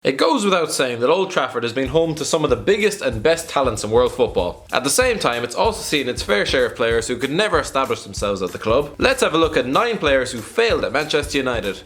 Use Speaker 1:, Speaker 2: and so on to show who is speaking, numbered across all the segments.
Speaker 1: It goes without saying that Old Trafford has been home to some of the biggest and best talents in world football. At the same time, it's also seen its fair share of players who could never establish themselves at the club. Let's have a look at 9 players who failed at Manchester United,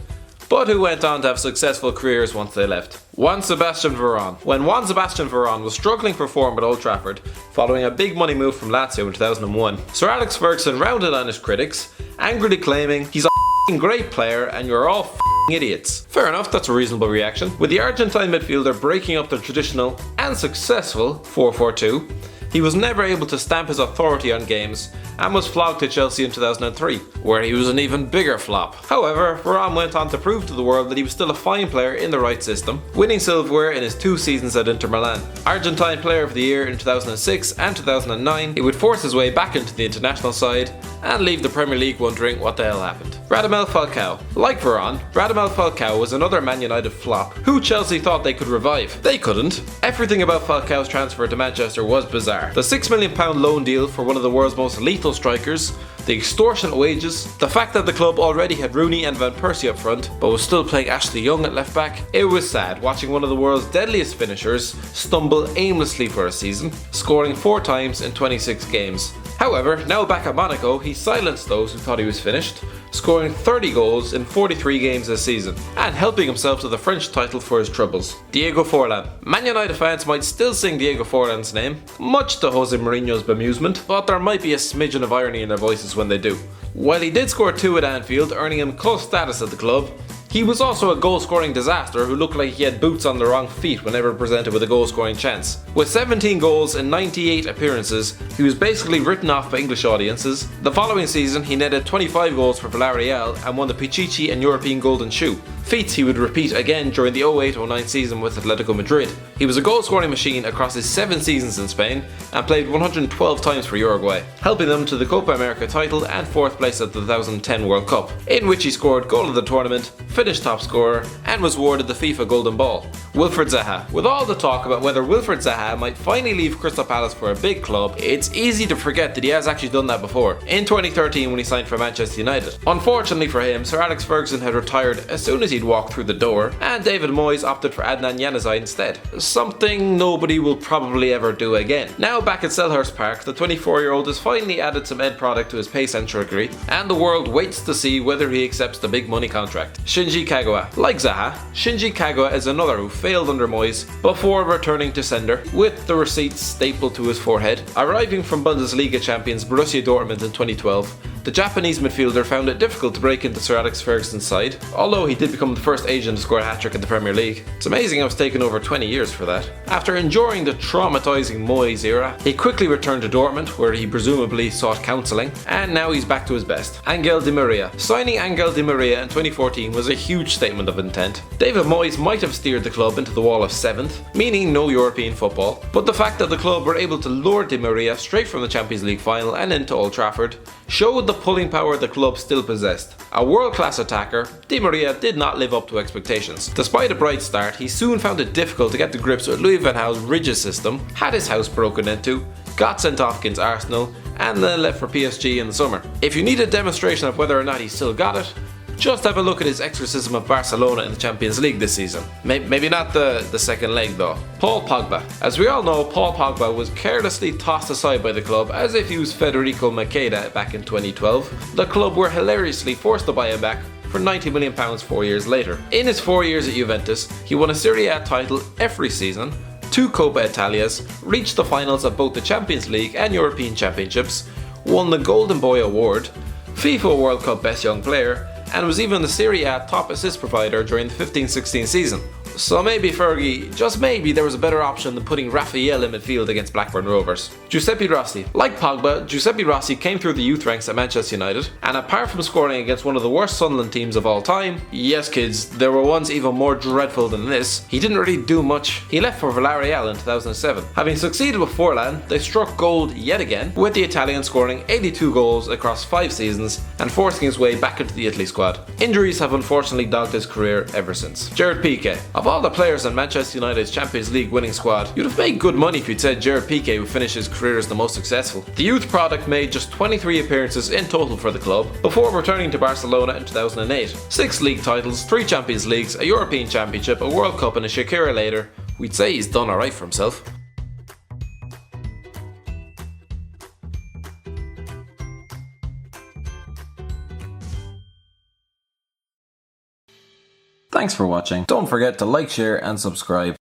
Speaker 1: but who went on to have successful careers once they left. Sebastian Veron. When Sebastian Veron was struggling for form at Old Trafford, following a big money move from Lazio in 2001, Sir Alex Ferguson rounded on his critics, angrily claiming, "He's a great player and you're all idiots." Fair enough, that's a reasonable reaction. With the Argentine midfielder breaking up the traditional and successful 4-4-2, he was never able to stamp his authority on games and was flogged to Chelsea in 2003, where he was an even bigger flop. However, Veron went on to prove to the world that he was still a fine player in the right system, winning silverware in his 2 seasons at Inter Milan. Argentine Player of the Year in 2006 and 2009, he would force his way back into the international side and leave the Premier League wondering what the hell happened. Radamel Falcao. Like Veron, Radamel Falcao was another Man United flop who Chelsea thought they could revive. They couldn't. Everything about Falcao's transfer to Manchester was bizarre. The £6 million loan deal for one of the world's most lethal strikers, the extortionate wages, the fact that the club already had Rooney and Van Persie up front, but was still playing Ashley Young at left back. It was sad watching one of the world's deadliest finishers stumble aimlessly for a season, scoring 4 times in 26 games. However, now back at Monaco, he silenced those who thought he was finished, scoring 30 goals in 43 games this season, and helping himself to the French title for his troubles. Diego Forlan. Man United fans might still sing Diego Forlan's name, much to Jose Mourinho's bemusement, but there might be a smidgen of irony in their voices when they do. While he did score 2 at Anfield, earning him cult status at the club, he was also a goal-scoring disaster who looked like he had boots on the wrong feet whenever presented with a goal-scoring chance. With 17 goals in 98 appearances, he was basically written off by English audiences. The following season, he netted 25 goals for Villarreal and won the Pichichi and European Golden Shoe, feats he would repeat again during the 08-09 season with Atletico Madrid. He was a goal-scoring machine across his 7 seasons in Spain and played 112 times for Uruguay, helping them to the Copa America title and 4th place at the 2010 World Cup, in which he scored goal of the tournament, finished top scorer, and was awarded the FIFA Golden Ball. Wilfried Zaha. With all the talk about whether Wilfried Zaha might finally leave Crystal Palace for a big club, it's easy to forget that he has actually done that before, in 2013 when he signed for Manchester United. Unfortunately for him, Sir Alex Ferguson had retired as soon as he'd walked through the door, and David Moyes opted for Adnan Januzaj instead. Something nobody will probably ever do again. Now back at Selhurst Park, the 24-year-old has finally added some end product to his pace and trickery, and the world waits to see whether he accepts the big money contract. Shinji Kagawa. Like Zaha, Shinji Kagawa is another who failed under Moyes before returning to sender, with the receipts stapled to his forehead. Arriving from Bundesliga champions Borussia Dortmund in 2012, the Japanese midfielder found it difficult to break into Sir Alex Ferguson's side, although he did become the first Asian to score a hat-trick in the Premier League. It's amazing how it's taken over 20 years for that. After enduring the traumatising Moyes era, he quickly returned to Dortmund, where he presumably sought counselling, and now he's back to his best. Angel Di Maria. Signing Angel Di Maria in 2014 was a huge statement of intent. David Moyes might have steered the club into the wall of 7th, meaning no European football, but the fact that the club were able to lure Di Maria straight from the Champions League final and into Old Trafford showed the pulling power the club still possessed. A world-class attacker, Di Maria did not live up to expectations. Despite a bright start, he soon found it difficult to get to grips with Louis van Gaal's rigid system, had his house broken into, got sent off against Arsenal, and then left for PSG in the summer. If you need a demonstration of whether or not he still got it, just have a look at his exorcism of Barcelona in the Champions League this season. Maybe not the second leg though. Paul Pogba. As we all know, Paul Pogba was carelessly tossed aside by the club as if he was Federico Macheda back in 2012. The club were hilariously forced to buy him back for £90 million 4 years later. In his 4 years at Juventus, he won a Serie A title every season, 2 Coppa Italias, reached the finals of both the Champions League and European Championships, won the Golden Boy Award, FIFA World Cup Best Young Player, and was even the Serie A top assist provider during the 15-16 season. So maybe Fergie, just maybe, there was a better option than putting Raphael in midfield against Blackburn Rovers. Giuseppe Rossi. Like Pogba, Giuseppe Rossi came through the youth ranks at Manchester United, and apart from scoring against one of the worst Sunderland teams of all time, yes kids, there were ones even more dreadful than this, he didn't really do much. He left for Villarreal in 2007. Having succeeded with Forlan, they struck gold yet again, with the Italian scoring 82 goals across 5 seasons and forcing his way back into the Italy squad. Injuries have unfortunately dogged his career ever since. Gerard Pique. A Of all the players in Manchester United's Champions League winning squad, you'd have made good money if you'd said Gerard Pique would finish his career as the most successful. The youth product made just 23 appearances in total for the club before returning to Barcelona in 2008. 6 league titles, 3 Champions Leagues, a European Championship, a World Cup and a Shakira later. We'd say he's done alright for himself. Thanks for watching. Don't forget to like, share and subscribe.